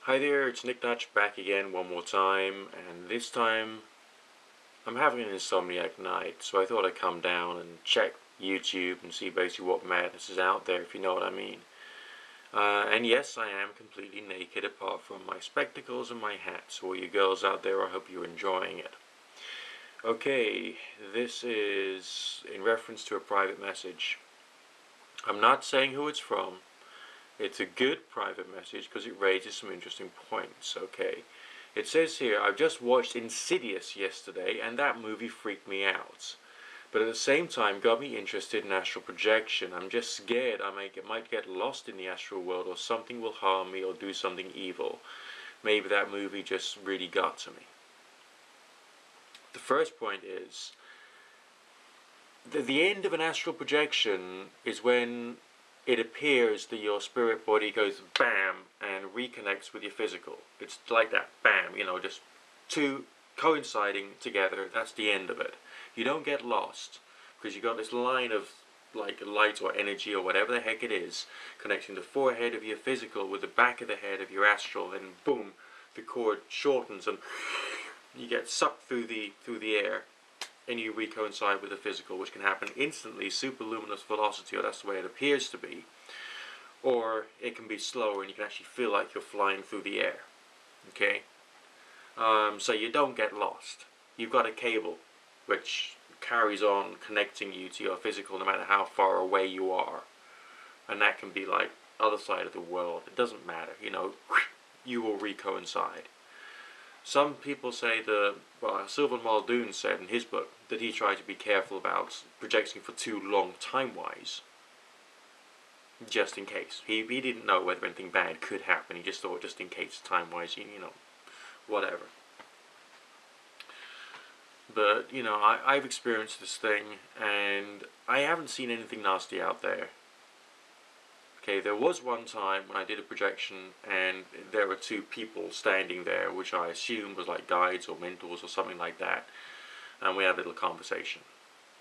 Hi there, it's Nick Dutch back again one more time, and this time I'm having an insomniac night, so I thought I'd come down and check YouTube and see basically what madness is out there, if you know what I mean. And yes, I am completely naked apart from my spectacles and my hat, so all you girls out there, I hope you're enjoying it. Okay, this is in reference to a private message. I'm not saying who it's from. It's a good private message because it raises some interesting points, okay? It says here, I've just watched Insidious yesterday and that movie freaked me out. But at the same time got me interested in astral projection. I'm just scared I might get lost in the astral world or something will harm me or do something evil. Maybe that movie just really got to me. The first point is, the end of an astral projection is when it appears that your spirit body goes bam and reconnects with your physical. It's like that, bam, just two coinciding together. That's the end of it. You don't get lost because you got this line of like light or energy or whatever the heck it is connecting the forehead of your physical with the back of the head of your astral, and boom, the cord shortens and you get sucked through the air and you recoincide with the physical, which can happen instantly, superluminous velocity, or that's the way it appears to be. Or it can be slower and you can actually feel like you're flying through the air. Okay? So you don't get lost. You've got a cable which carries on connecting you to your physical no matter how far away you are. And that can be like other side of the world. It doesn't matter, you will recoincide. Some people say Sylvan Muldoon said in his book that he tried to be careful about projecting for too long time-wise, just in case. He didn't know whether anything bad could happen. He just thought just in case time-wise, whatever. But, I've experienced this thing, and I haven't seen anything nasty out there. Okay, there was one time when I did a projection and there were two people standing there, which I assumed was like guides or mentors or something like that, and we had a little conversation,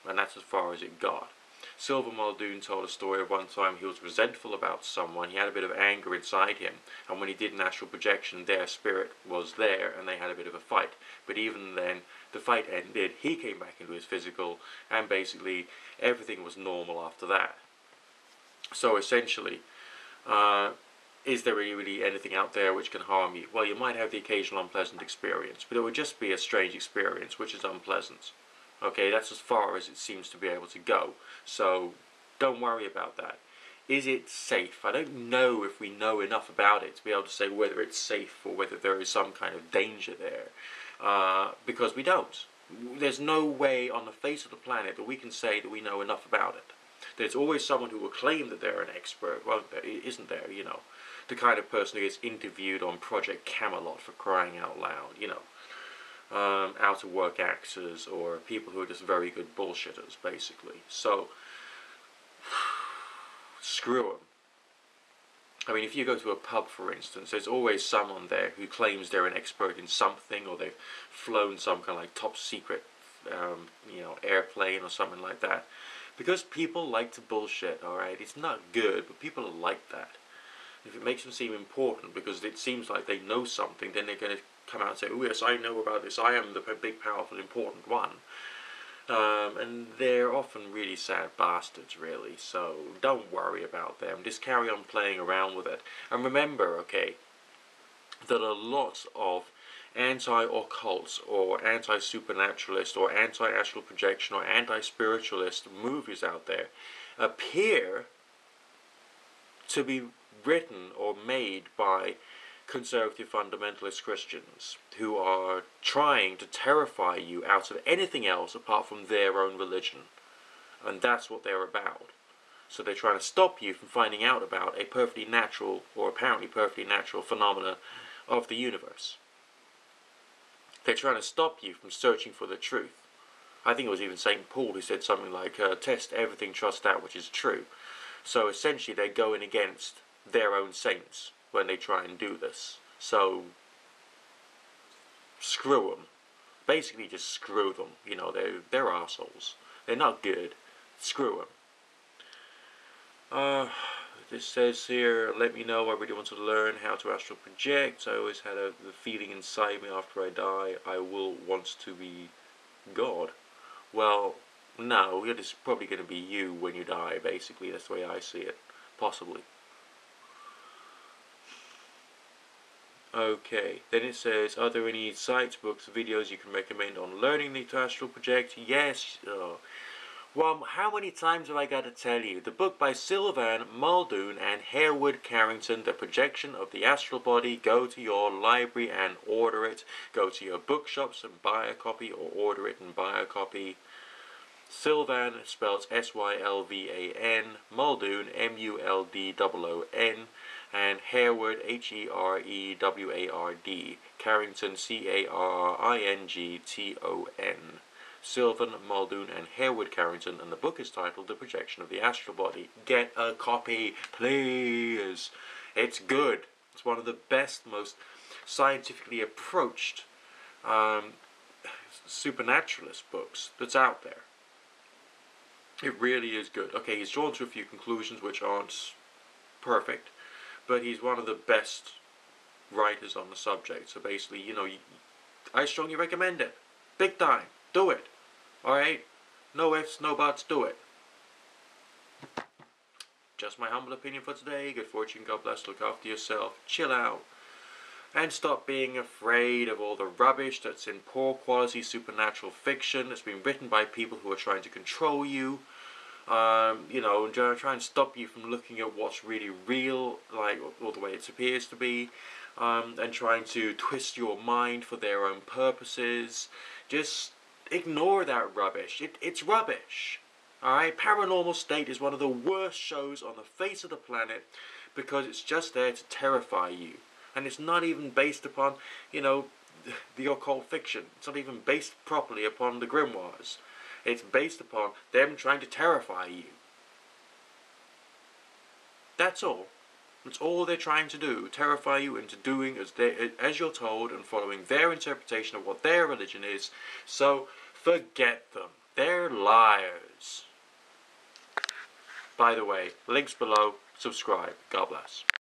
and that's as far as it got. Silver Muldoon told a story of one time he was resentful about someone. He had a bit of anger inside him, and when he did an astral projection, their spirit was there and they had a bit of a fight. But even then, the fight ended, he came back into his physical, and basically everything was normal after that. So essentially, is there really anything out there which can harm you? Well, you might have the occasional unpleasant experience, but it would just be a strange experience which is unpleasant. Okay, that's as far as it seems to be able to go. So don't worry about that. Is it safe? I don't know if we know enough about it to be able to say whether it's safe or whether there is some kind of danger there, because we don't. There's no way on the face of the planet that we can say that we know enough about it. There's always someone who will claim that they're an expert, won't there? Isn't there, the kind of person who gets interviewed on Project Camelot, for crying out loud, out of work actors or people who are just very good bullshitters, basically. So, screw them. I mean, if you go to a pub, for instance, there's always someone there who claims they're an expert in something, or they've flown some kind of like top secret, airplane or something like that. Because people like to bullshit, alright? It's not good, but people are like that. If it makes them seem important because it seems like they know something, then they're going to come out and say, oh yes, I know about this, I am the big, powerful, important one. And they're often really sad bastards, really, so don't worry about them. Just carry on playing around with it. And remember, okay, that a lot of anti-occult or anti-supernaturalist or anti-astral projection or anti-spiritualist movies out there appear to be written or made by conservative fundamentalist Christians who are trying to terrify you out of anything else apart from their own religion. And that's what they're about. So they're trying to stop you from finding out about a perfectly natural, or apparently perfectly natural, phenomena of the universe. They're trying to stop you from searching for the truth. I think it was even St. Paul who said something like, test everything, trust that which is true. So essentially they're going against their own saints when they try and do this. So, screw them. Basically just screw them. They're arseholes. They're not good. Screw them. This says here, let me know, I really want to learn how to astral project. I always had the feeling inside me after I die, I will want to be God. Well, no, it's probably going to be you when you die, basically. That's the way I see it. Possibly. Okay, then it says, are there any sites, books, videos you can recommend on learning to astral project? Yes. Well, how many times have I got to tell you? The book by Sylvan Muldoon and Harewood Carrington, The Projection of the Astral Body. Go to your library and order it. Go to your bookshops and buy a copy, or order it and buy a copy. Sylvan, spelled S-Y-L-V-A-N, Muldoon, M-U-L-D-O-O-N, and Harewood, H-E-R-E-W-A-R-D, Carrington, C-A-R-R-I-N-G-T-O-N. Sylvan, Muldoon, and Harewood Carrington, and the book is titled The Projection of the Astral Body. Get a copy, please. It's good. It's one of the best, most scientifically approached supernaturalist books that's out there. It really is good. Okay, he's drawn to a few conclusions which aren't perfect, but he's one of the best writers on the subject. So basically, I strongly recommend it. Big time. Do it. Alright? No ifs, no buts, do it. Just my humble opinion for today. Good fortune, God bless, look after yourself, chill out, and stop being afraid of all the rubbish that's in poor quality supernatural fiction that's been written by people who are trying to control you. And try and stop you from looking at what's really real, like, or the way it appears to be, and trying to twist your mind for their own purposes. Just ignore that rubbish. It's rubbish. Alright? Paranormal State is one of the worst shows on the face of the planet because it's just there to terrify you. And it's not even based upon, the occult fiction. It's not even based properly upon the grimoires. It's based upon them trying to terrify you. That's all. That's all they're trying to do. Terrify you into doing as you're told and following their interpretation of what their religion is. So, forget them. They're liars. By the way, links below. Subscribe. God bless.